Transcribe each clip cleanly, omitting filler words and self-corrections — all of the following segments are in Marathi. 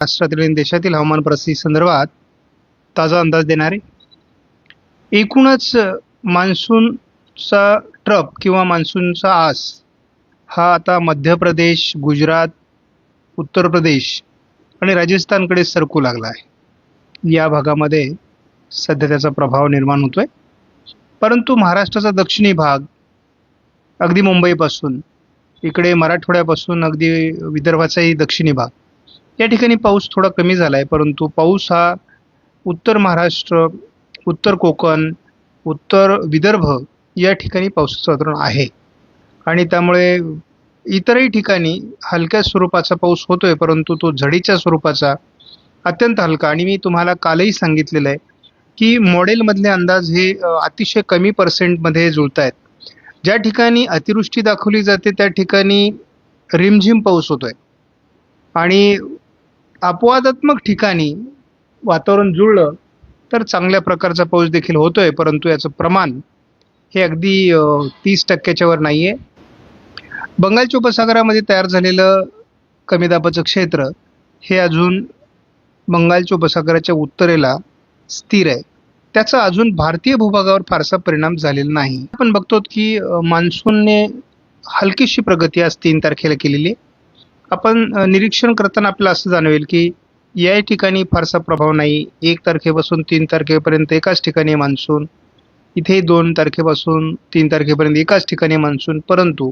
राष्ट्रातील आणि देशातील हवामान परिस्थिती संदर्भात ताजा अंदाज देणारे एकूणच मान्सूनचा ट्रप किंवा मान्सूनचा आस हा आता मध्य प्रदेश, गुजरात, उत्तर प्रदेश आणि राजस्थानकडे सरकू लागला आहे. या भागामध्ये सध्या त्याचा प्रभाव निर्माण होतोय. परंतु महाराष्ट्राचा दक्षिणी भाग अगदी मुंबईपासून इकडे मराठवाड्यापासून अगदी विदर्भाचाही दक्षिणी भाग या ठिकाणी पाऊस थोडा कमी झाला आहे. परंतु पाऊस हा उत्तर महाराष्ट्र, उत्तर कोकण, उत्तर विदर्भ या ठिकाणी पावसाचं वातावरण आहे आणि त्यामुळे इतरही ठिकाणी हलक्या स्वरूपाचा पाऊस होतोय, परंतु तो झडीच्या स्वरूपाचा अत्यंत हलका. आणि मी तुम्हाला कालही सांगितलेलं आहे की मॉडेलमधले अंदाज हे अतिशय कमी पर्सेंटमध्ये जुळत आहेत. ज्या ठिकाणी अतिवृष्टी दाखवली जाते त्या ठिकाणी रिमझिम पाऊस होतोय आणि अपवादात्मक ठिकाणी वातावरण जुळलं तर चांगल्या प्रकारचा पाऊस देखील होतोय, परंतु याचं प्रमाण हे अगदी 30% वर नाही आहे. बंगालच्या उपसागरामध्ये तयार झालेलं कमी दाबाचं क्षेत्र हे अजून बंगालच्या उपसागराच्या उत्तरेला स्थिर आहे. त्याचा अजून भारतीय भूभागावर फारसा परिणाम झालेला नाही. आपण बघतो की मान्सूनने हलकीशी प्रगती आज 3 तारखेला केलेली आहे. आपण निरीक्षण करताना आपल्याला असं जाणवेल की या ठिकाणी फारसा प्रभाव नाही. 1 तारखेपासून 3 तारखेपर्यंत एकाच ठिकाणी मान्सून, इथे 2 तारखेपासून 3 तारखेपर्यंत एकाच ठिकाणी मान्सून, परंतु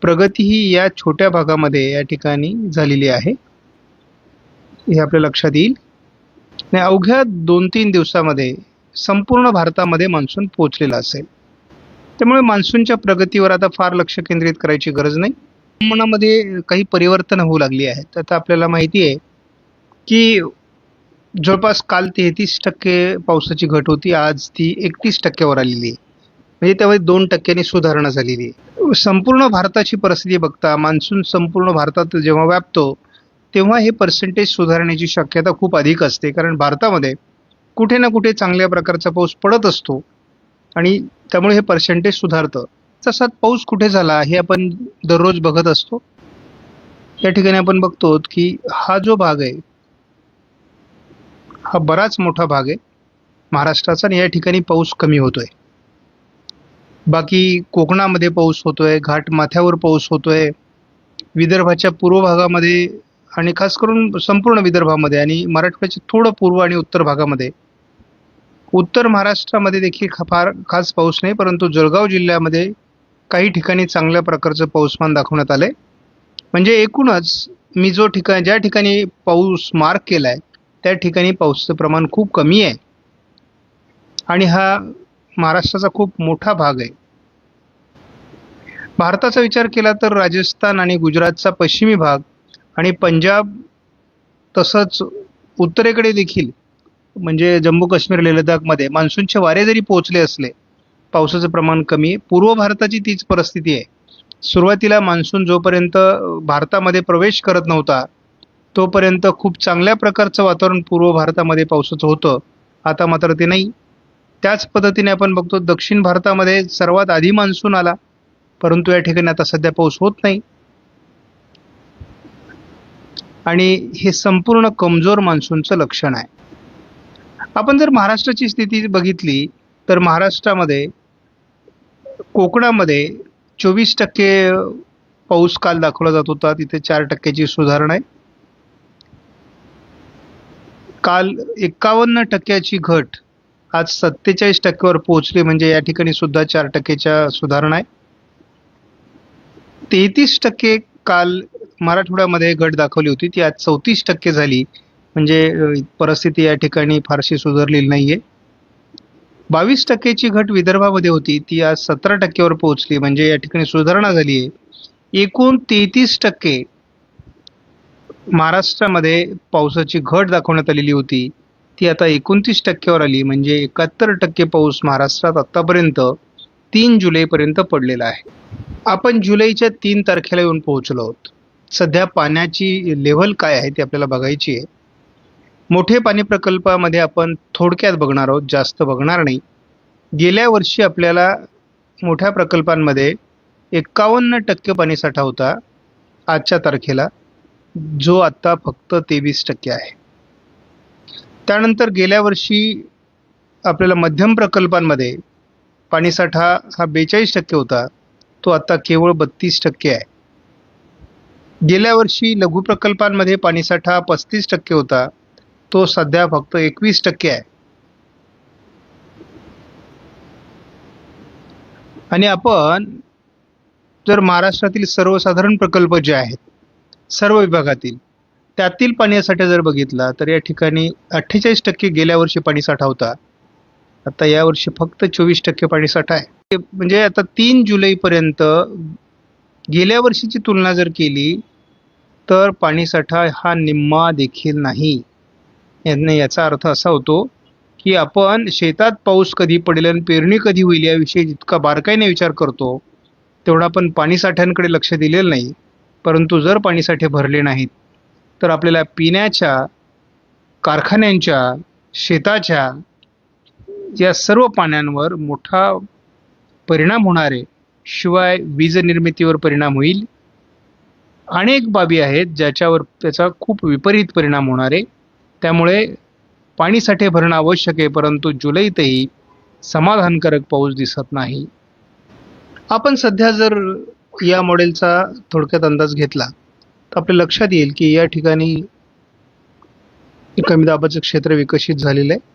प्रगती ही या छोट्या भागामध्ये या ठिकाणी झालेली आहे, हे आपल्या लक्षात येईल. आणि अवघ्या 2-3 दिवसामध्ये संपूर्ण भारतामध्ये मान्सून पोहोचलेला असेल. त्यामुळे मान्सूनच्या प्रगतीवर आता फार लक्ष केंद्रित करायची गरज नाही. हवामानामध्ये काही परिवर्तन होऊ लागली आहेत. आता आपल्याला माहिती आहे की जवळपास काल 33% पावसाची घट होती, आज ती 31% वर आलेली आहे. म्हणजे त्यामुळे 2% सुधारणा झालेली आहे. संपूर्ण भारताची परिस्थिती बघता मान्सून संपूर्ण भारतात जेव्हा व्यापतो तेव्हा हे पर्सेंटेज सुधारण्याची शक्यता खूप अधिक असते, कारण भारतामध्ये कुठे ना कुठे चांगल्या प्रकारचा पाऊस पडत असतो आणि त्यामुळे हे पर्सेंटेज सुधारतं. तसाच पाऊस कुठे झाला हे आपण दररोज बघत असतो. या ठिकाणी आपण बघतो की हा जो भाग आहे हा बराच मोठा भाग आहे महाराष्ट्राचा आणि या ठिकाणी पाऊस कमी होतोय. बाकी कोकणामध्ये पाऊस होतोय, घाट माथ्यावर पाऊस होतोय, विदर्भाच्या पूर्व भागामध्ये आणि खास करून संपूर्ण विदर्भामध्ये आणि मराठवाड्याच्या थोडं पूर्व आणि उत्तर भागामध्ये, उत्तर महाराष्ट्रामध्ये देखील फार खास पाऊस नाही, परंतु जळगाव जिल्ह्यामध्ये काही ठिकाणी चांगल्या प्रकारचं पाऊसमान दाखवण्यात आलंय. म्हणजे एकूणच मी ज्या ठिकाणी पाऊस मार्क केलाय त्या ठिकाणी पावसाचं प्रमाण खूप कमी आहे आणि हा महाराष्ट्राचा खूप मोठा भाग आहे. भारताचा विचार केला तर राजस्थान आणि गुजरातचा पश्चिमी भाग आणि पंजाब तसंच उत्तरेकडे देखील म्हणजे जम्मू काश्मीर लेह लडाखमध्ये मान्सूनचे वारे जरी पोहोचले असले पावसाचं प्रमाण कमी आहे. पूर्व भारताची तीच परिस्थिती आहे. सुरुवातीला मान्सून जोपर्यंत भारतामध्ये प्रवेश करत नव्हता तोपर्यंत खूप चांगल्या प्रकारचं वातावरण पूर्व भारतामध्ये पावसाचं होतं. आता मात्र ते नाही. त्याच पद्धतीने आपण बघतो दक्षिण भारतामध्ये सर्वात आधी मान्सून आला, परंतु या ठिकाणी आता सध्या पाऊस होत नाही आणि हे संपूर्ण कमजोर मान्सूनचं लक्षण आहे. आपण जर महाराष्ट्राची स्थिती बघितली तर महाराष्ट्रामध्ये कोकणामध्ये 24% पाऊस काल दाखवला जात होता, तिथे 4%ची सुधारणा आहे. काल 51%ची घट आज 47% वर पोहोचली, म्हणजे या ठिकाणी सुद्धा 4%च्या सुधारणा आहे. 33% काल मराठवाड्यामध्ये घट दाखवली होती, ती आज 34% झाली, म्हणजे परिस्थिती या ठिकाणी फारशी सुधारलेली नाहीये. 22%ची घट विदर्भामध्ये होती, ती आज 17% वर पोहोचली, म्हणजे या ठिकाणी सुधारणा झाली आहे. एकूण 33% महाराष्ट्रामध्ये पावसाची घट दाखवण्यात आलेली होती, ती आता 29% वर आली, म्हणजे 71% पाऊस महाराष्ट्रात आतापर्यंत 3 जुलैपर्यंत पडलेला आहे. आपण जुलैच्या 3 तारखेला येऊन पोहोचलो आहोत. सध्या पाण्याची लेव्हल काय आहे ते आपल्याला बघायची आहे. मोठे पाणी प्रकल्पामध्ये आपण थोडक्यात बघणार आहोत, जास्त बघणार नाही. गेल्या वर्षी आपल्याला मोठ्या प्रकल्पांमध्ये 51% पाणीसाठा होता आजच्या तारखेला, जो आत्ता फक्त 23% आहे. त्यानंतर गेल्या वर्षी आपल्याला मध्यम प्रकल्पांमध्ये पाणीसाठा हा 42% होता, तो आता केवळ 32% आहे. गेल्या वर्षी लघु प्रकल्पांमध्ये पाणीसाठा 35% होता, तो सध्या फक्त 21% आहे. आणि आपण जर महाराष्ट्रातील सर्वसाधारण प्रकल्प जे आहेत सर्व विभागातील, त्यातील पाण्यासाठी जर बघितला तर या ठिकाणी 48% गेल्या वर्षी पाणीसाठा होता, आता यावर्षी फक्त 24% पाणीसाठा आहे. म्हणजे आता 3 जुलैपर्यंत गेल्या वर्षीची तुलना जर केली तर पाणीसाठा हा निम्मा देखील नाही. याचा अर्थ असा होतो की आपण शेतात पाऊस कधी पडेल आणि पेरणी कधी होईल याविषयी जितका बारकाईने विचार करतो तेवढा आपण पाणीसाठ्यांकडे लक्ष दिलेलं नाही. परंतु जर पाणीसाठे भरले नाहीत तर आपल्याला पिण्याच्या, कारखान्यांच्या, शेताच्या या सर्व पाण्यांवर मोठा परिणाम होणार आहे. शिवाय वीज निर्मितीवर परिणाम होईल. अनेक बाबी आहेत ज्याच्यावर त्याचा खूप विपरीत परिणाम होणार आहे. त्यामुळे पाणीसाठे भरणं आवश्यक आहे, परंतु जुलैतही समाधानकारक पाऊस दिसत नाही. आपण सध्या जर या मॉडेलचा थोडक्यात अंदाज घेतला तर आपल्या लक्षात येईल की या ठिकाणी कमी दाबाचं क्षेत्र विकसित झालेलं आहे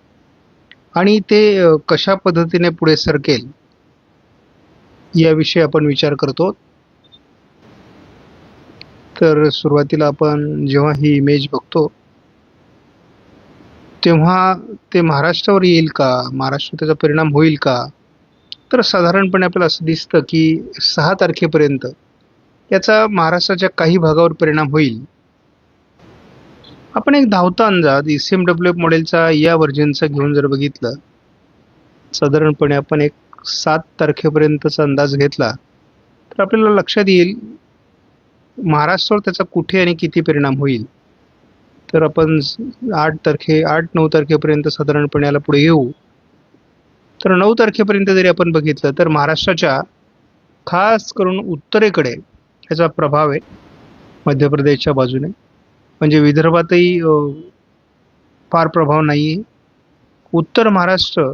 आणि ते कशा पद्धतीने पुढे सरकेल याविषयी आपण विचार करतो. तर सुरुवातीला आपण जेव्हा ही इमेज बघतो तेव्हा ते महाराष्ट्रावर येईल का, महाराष्ट्रावर त्याचा परिणाम होईल का, तर साधारणपणे आपल्याला असं दिसतं की 6 तारखेपर्यंत याचा महाराष्ट्राच्या काही भागावर परिणाम होईल. आपण एक धावता अंदाज ECMWF मॉडेलचा या व्हर्जनचा घेऊन जर बघितलं, साधारणपणे आपण एक 7 तारखेपर्यंतचा अंदाज घेतला तर आपल्याला लक्षात येईल महाराष्ट्रावर त्याचा कुठे आणि किती परिणाम होईल. तर आपण 8-9 तारखेपर्यंत साधारणपणे याला पुढे येऊ. तर 9 तारखेपर्यंत जरी आपण बघितलं तर महाराष्ट्राच्या खास करून उत्तरेकडे याचा प्रभाव आहे, मध्य प्रदेशच्या बाजूने. म्हणजे विदर्भातही फार प्रभाव नाही आहे. उत्तर महाराष्ट्र,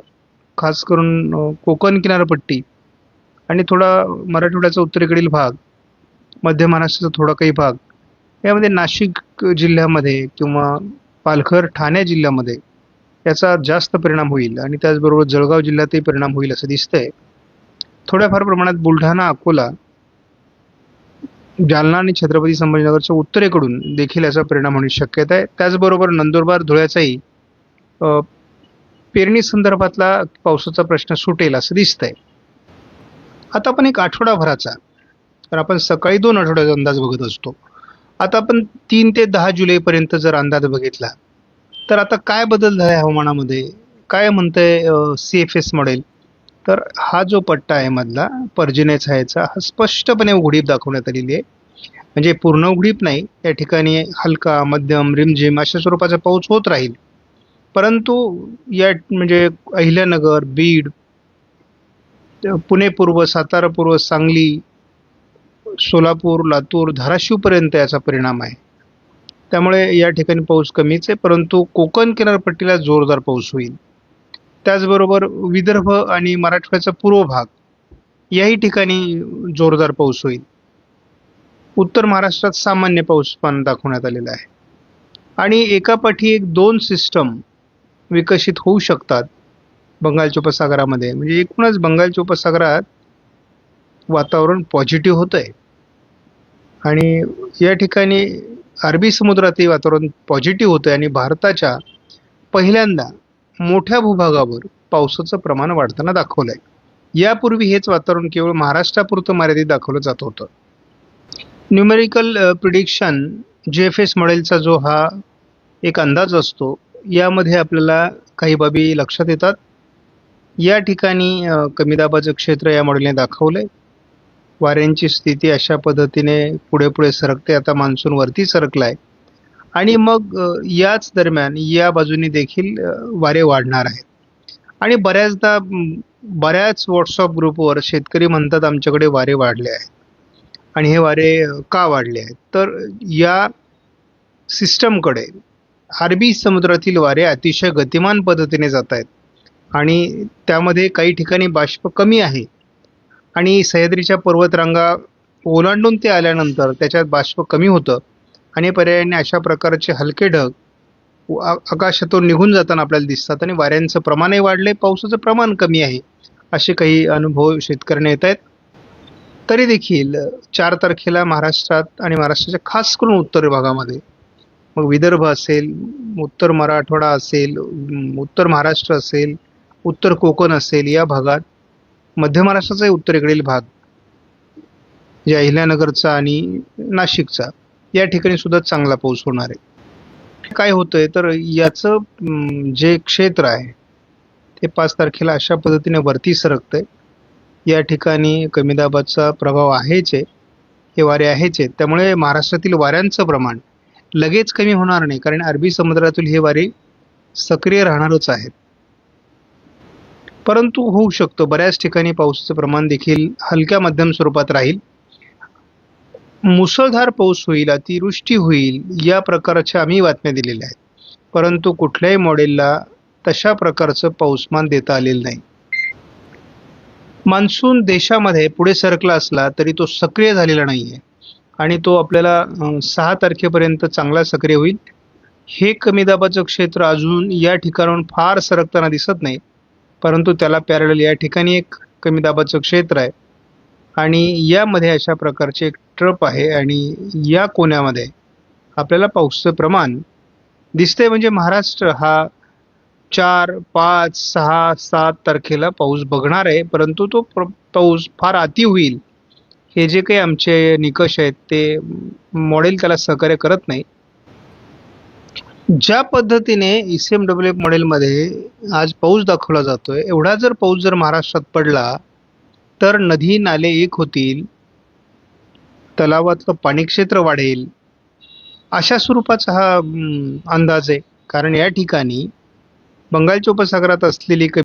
खास करून कोकण किनारपट्टी आणि थोडा मराठवाड्याचा उत्तरेकडील भाग, मध्य महाराष्ट्राचा थोडा काही भाग, यामध्ये नाशिक जिल्ह्यामध्ये किंवा पालघर, ठाणे जिल्ह्यामध्ये याचा जास्त परिणाम होईल आणि त्याचबरोबर जळगाव जिल्ह्यातही परिणाम होईल असं दिसतंय. थोड्याफार प्रमाणात बुलढाणा, अकोला, जालना आणि छत्रपती संभाजीनगरच्या उत्तरेकडून देखील याचा परिणाम होण्याची शक्यता आहे. त्याचबरोबर नंदुरबार, धुळ्याचाही पेरणी संदर्भातला पावसाचा प्रश्न सुटेल असं दिसतंय. आता आपण एक आठवडाभराचा, तर आपण सकाळी 2 आठवड्याचा अंदाज बघत असतो. आता आपण 3 ते 10 जुलैपर्यंत जर अंदाज बघितला तर आता काय बदल झाला हवामानामध्ये, काय म्हणतंय CFS मॉडेल, तर हा जो पट्टा आहे मधला पर्जन्य छायेचा, हा स्पष्टपणे उघडीप दाखवण्यात आलेली आहे. म्हणजे पूर्ण उघडीप नाही, या ठिकाणी हलका, मध्यम, रिमझिम अशा स्वरूपाचा पाऊस होत राहील. परंतु या म्हणजे अहिल्यानगर, बीड, पुणे पूर्व, सातारा पूर्व, सांगली, सोलापूर, लातूर, धाराशिवपर्यंत याचा परिणाम आहे. त्यामुळे या ठिकाणी पाऊस कमीच आहे, परंतु कोकण किनारपट्टीला जोरदार पाऊस होईल. त्याचबरोबर विदर्भ आणि मराठवाड्याचा पूर्व भाग याही ठिकाणी जोरदार पाऊस होईल. उत्तर महाराष्ट्रात सामान्य पाऊसमान दाखवण्यात आलेला आहे. आणि एकापाठी एक 2 सिस्टम विकसित होऊ शकतात बंगालच्या उपसागरामध्ये. म्हणजे एकूणच बंगालच्या उपसागरात वातावरण पॉझिटिव्ह होतं आहे आणि या ठिकाणी अरबी समुद्रातही वातावरण पॉझिटिव्ह होतं आहे आणि भारताच्या पहिल्यांदा मोठ्या भूभागावर पावसाचं प्रमाण वाढताना दाखवलं आहे. यापूर्वी हेच वातावरण केवळ महाराष्ट्रापुरतं मर्यादित दाखवलं जात होतं. न्यूमेरिकल प्रिडिक्शन JFS मॉडेलचा जो हा एक अंदाज असतो, यामध्ये आपल्याला काही बाबी लक्षात येतात. या ठिकाणी कमी दाबाचं क्षेत्र या मॉडेलने दाखवलं आहे. वाऱ्यांची स्थिती अशा पद्धतीने पुढे पुढे सरकते. आता मान्सून वरती सरकला आहे आणि मग याच दरम्यान या बाजूने देखील वारे वाढणार आहेत. आणि बऱ्याचदा बऱ्याच व्हॉट्सअप ग्रुपवर शेतकरी म्हणतात आमच्याकडे वारे वाढले आहेत आणि हे वारे का वाढले आहेत. तर या सिस्टमकडे अरबी समुद्रातील वारे अतिशय गतिमान पद्धतीने जात आहेत आणि त्यामध्ये काही ठिकाणी बाष्प कमी आहे आणि सह्याद्रीच्या पर्वतरांगा ओलांडून ते आल्यानंतर त्याच्यात बाष्प कमी होतं आणि पर्यायाने अशा प्रकारचे हलके ढग आकाशातून निघून जाताना आपल्याला दिसतात आणि वाऱ्यांचं प्रमाणही वाढले, पावसाचं प्रमाण कमी आहे, असे काही अनुभव शेतकऱ्यांना येत आहेत. तरी देखील 4 तारखेला महाराष्ट्रात आणि महाराष्ट्राच्या खास करून उत्तर भागामध्ये, मग विदर्भ असेल, उत्तर मराठवाडा असेल, उत्तर महाराष्ट्र असेल, उत्तर कोकण असेल, या भागात, मध्य महाराष्ट्राचाही उत्तरेकडील भाग, जे अहिल्यानगरचा आणि नाशिकचा, या ठिकाणी सुद्धा चांगला पाऊस होणार आहे. काय होतंय तर याचं जे क्षेत्र आहे ते 5 तारखेला अशा पद्धतीने वरती सरकतंय. या ठिकाणी कमी दाबाचा प्रभाव आहेच आहे, हे वारे आहेच आहेत. त्यामुळे महाराष्ट्रातील वाऱ्यांचं प्रमाण लगेच कमी होणार नाही, कारण अरबी समुद्रातील हे वारे सक्रिय राहणारच आहेत. परंतु होऊ शकतं बऱ्याच ठिकाणी पावसाचं प्रमाण देखील हलक्या मध्यम स्वरूपात राहील, मुसळधार पाऊस होईल, अतिवृष्टी होईल, या प्रकारच्या आम्ही बातम्या दिलेल्या आहेत. परंतु कुठल्याही मॉडेलला तशा प्रकारचं पाऊसमान देता आलेलं नाही. मान्सून देशामध्ये पुढे सरकला असला तरी तो सक्रिय झालेला नाही आहे आणि तो आपल्याला 6 तारखेपर्यंत चांगला सक्रिय होईल. हे कमी दाबाचं क्षेत्र अजून या ठिकाणाहून फार सरकताना दिसत नाही, परंतु त्याला पॅरलल या ठिकाणी एक कमी दाबाचं क्षेत्र आहे आणि यामध्ये अशा प्रकारचे एक ट्रप आहे आणि या कोण्यामध्ये आपल्याला पावसाचं प्रमाण दिसतंय. म्हणजे महाराष्ट्र हा 4, 5, 6, 7 तारखेला पाऊस बघणार आहे, परंतु तो पाऊस फार अति होईल, हे जे काही आमचे निकष आहेत ते मॉडेल त्याला सहकार्य करत नाही. ज्या पद्धतीने ECMWF मॉडेलमध्ये आज पाऊस दाखवला जातोय, एवढा जर पाऊस जर महाराष्ट्रात पडला तर नदी नाले एक होतील, तलावातलं पाणीक्षेत्र वाढेल, अशा स्वरूपाचा हा अंदाज आहे. कारण या ठिकाणी बंगालच्या उपसागरात असलेली